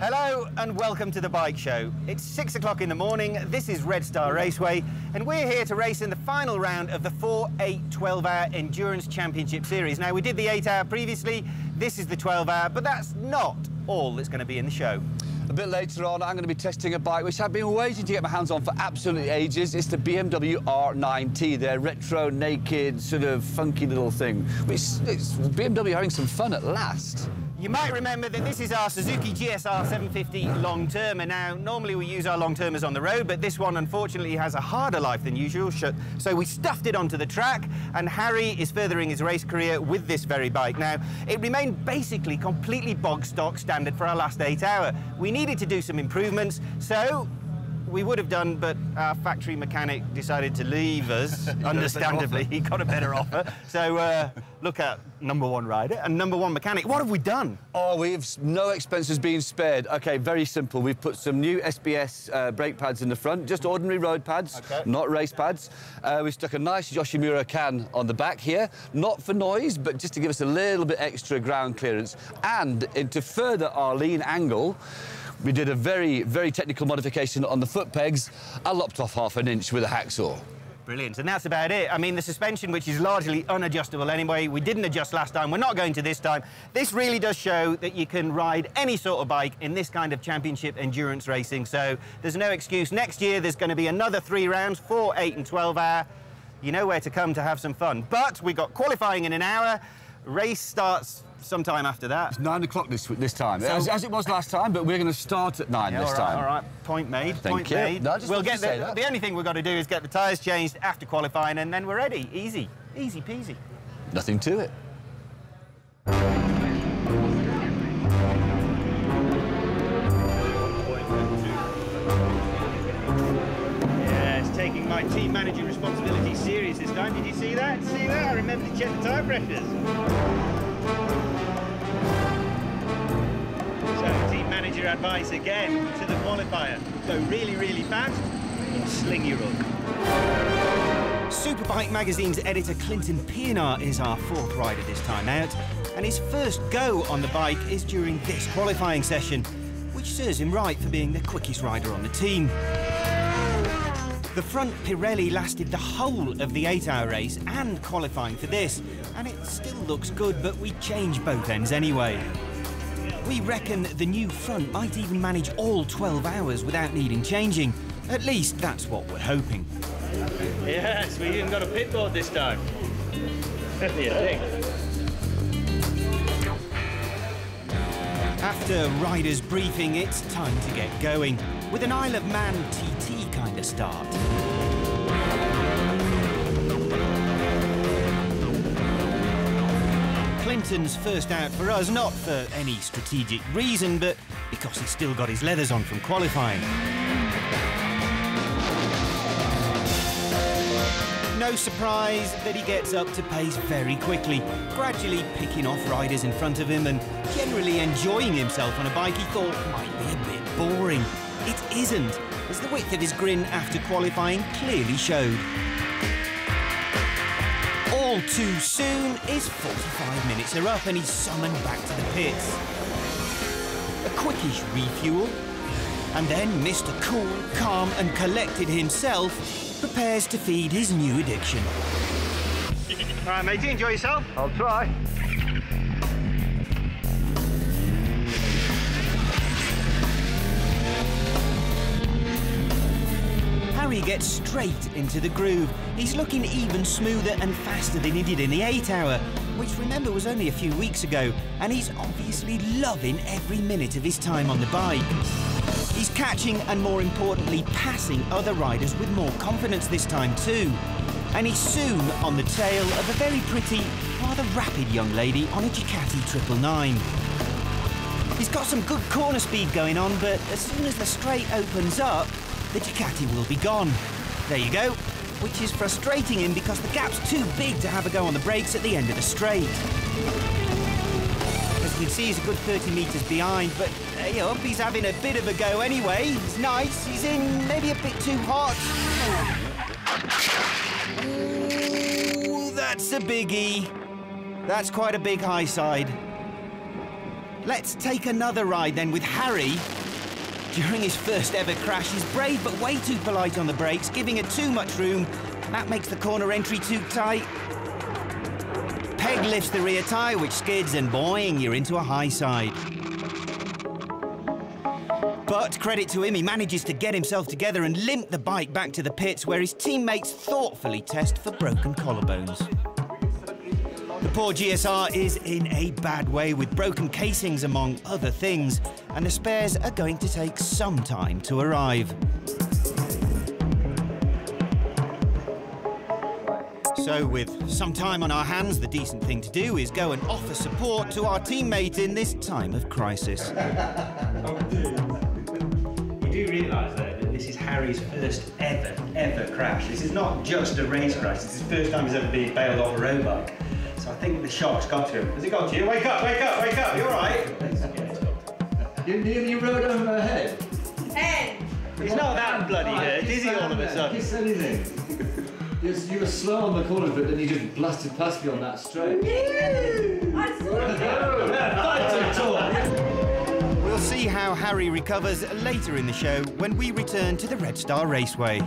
Hello and welcome to the Bike Show. It's 6 o'clock in the morning, this is Red Star Raceway, and we're here to race in the final round of the 4, 8, 12-hour Endurance Championship Series. Now, we did the 8-hour previously, this is the 12-hour, but that's not all that's going to be in the show. A bit later on, I'm going to be testing a bike which I've been waiting to get my hands on for absolutely ages. It's the BMW R9T, their retro, naked, sort of funky little thing. It's BMW having some fun at last. You might remember that this is our Suzuki GSR750 long-termer. Now, normally we use our long-termers on the road, but this one, unfortunately, has a harder life than usual. So we stuffed it onto the track, and Harry is furthering his race career with this very bike. Now, it remained basically completely bog-stock standard for our last 8-hour. We needed to do some improvements, so we would have done, but our factory mechanic decided to leave us, understandably. He got a better offer. So look at #1 rider and #1 mechanic. What have we done? Oh, we've no expenses being spared. OK, very simple. We've put some new SBS brake pads in the front, just ordinary road pads, not race pads. We stuck a nice Yoshimura can on the back here, not for noise, but just to give us a little bit extra ground clearance. And to further our lean angle, we did a very, very technical modification on the foot pegs. I lopped off ½ an inch with a hacksaw. Brilliant, and that's about it. I mean, the suspension, which is largely unadjustable anyway, we didn't adjust last time, we're not going to this time. This really does show that you can ride any sort of bike in this kind of championship endurance racing, so there's no excuse. Next year, there's going to be another 3 rounds, 4, 8 and 12 hour. You know where to come to have some fun. But we got qualifying in an hour, race starts sometime after that. It's 9 o'clock this time, so, as it was last time, but we're going to start at 9 this time. All right, point made, point made. No, we'll get the only thing we've got to do is get the tyres changed after qualifying, and then we're ready. Easy, easy peasy. Nothing to it. Yeah, it's taking my team manager responsibility serious this time. Did you see that? See that? I remember to check the tyre pressures. So, team manager advice again to the qualifier. Go really, really fast and sling your hook. Superbike Magazine's editor Clinton Pienaar is our 4th rider this time out, and his first go on the bike is during this qualifying session, which serves him right for being the quickest rider on the team. The front Pirelli lasted the whole of the 8-hour race and qualifying for this, and it still looks good, but we changed both ends anyway. We reckon the new front might even manage all 12 hours without needing changing. At least that's what we're hoping. Yes, we even got a pit board this time. What do you think? After riders' briefing, it's time to get going, with an Isle of Man TT kind of start. Clinton's first out for us, not for any strategic reason, but because he's still got his leathers on from qualifying. No surprise that he gets up to pace very quickly, gradually picking off riders in front of him and generally enjoying himself on a bike he thought might be a bit boring. It isn't, as the width of his grin after qualifying clearly showed. All too soon, his 45 minutes are up and he's summoned back to the pits. A quickish refuel, and then Mr. Cool, Calm and Collected himself prepares to feed his new addiction. All right, matey, enjoy yourself. I'll try. Harry gets straight into the groove. He's looking even smoother and faster than he did in the 8-hour, which, remember, was only a few weeks ago, and he's obviously loving every minute of his time on the bike. He's catching and, more importantly, passing other riders with more confidence this time too. And he's soon on the tail of a very pretty, rather rapid young lady on a Ducati 999. He's got some good corner speed going on, but as soon as the straight opens up, the Ducati will be gone. There you go, which is frustrating him because the gap's too big to have a go on the brakes at the end of the straight. As you can see, he's a good 30 metres behind, but up, he's having a bit of a go anyway. It's nice, he's in maybe a bit too hot. Ooh, that's a biggie. That's quite a big high side. Let's take another ride then with Harry. During his first ever crash, he's brave but way too polite on the brakes, giving it too much room. That makes the corner entry too tight. Peg lifts the rear tyre, which skids, and boing, you're into a high side. But credit to him, he manages to get himself together and limp the bike back to the pits, where his teammates thoughtfully test for broken collarbones. The poor GSR is in a bad way, with broken casings among other things, and the spares are going to take some time to arrive. So with some time on our hands, the decent thing to do is go and offer support to our teammate in this time of crisis. You do realise, though, that this is Harry's first ever crash. This is not just a race crash, it's his first time he's ever been bailed off a road bike. So I think the shock's got to him. Has it got to you? Wake up, wake up, wake up, you all right? You nearly rode over my head. He's not that bloody hurt, is he, all of a sudden? Kiss anything. You were slow on the corners, but then you just blasted past me on that straight. I saw it. We'll see how Harry recovers later in the show when we return to the Red Star Raceway.